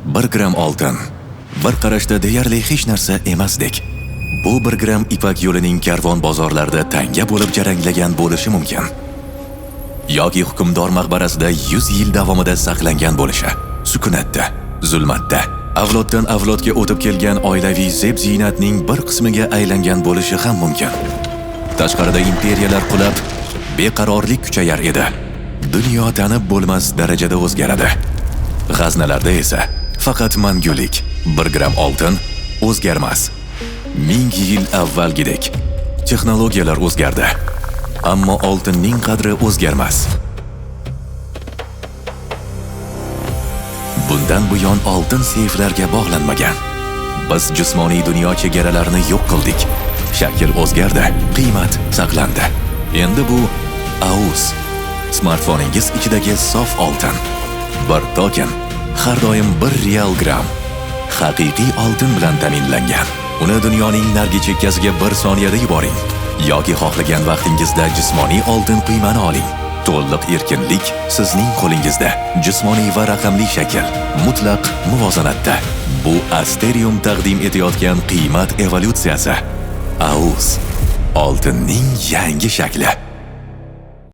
1 gram oltin. Bir qarashda deyarli hech narsa emasdek. Bu 1 gram Ipak yo'lining karvon bozorlarida tanga bo'lib jaranglagan bo'lishi mumkin. Yoki hukmdor maqbarasida 100 yil davomida saqlangan bo'lishi, sukunatda, zulmatda, avloddan avlodga o'tib kelgan oilaviy zeb-ziynatning bir qismiga aylangan bo'lishi ham mumkin. Tashqarida imperiyalar qulab, beqarorlik kuchayar edi. Dunyo tanib bo'lmas darajada o'zgaradi. G'aznalarda esa faqat mangulik 1 gram oltin o'zgarmas. 1000 yil avvalgidek texnologiyalar o'zgardi, ammo oltinning qadri o'zgarmas. Bundan buyon oltin seyflarga bog'lanmagan. Biz jismoniy dunyo chegaralarini yo'q qildik. Shakl o'zgardi, qiymat saqlandi. Endi bu AUS, smartfoningiz ichidagi sof oltin. Bir token har doim 1 real gram haqiqiy oltin bilan ta'minlangan. Uni dunyoning narigi chekkasiga 1 soniyada yuboring yoki xohlagan vaqtingizda jismoniy oltin quymani oling. To'liq erkinlik sizning qo'lingizda. Jismoniy va raqamli shakl mutlaq muvozanatda. Bu Asterium taqdim etayotgan qiymat evolyutsiyasi. AUS, oltinning yangi shakli.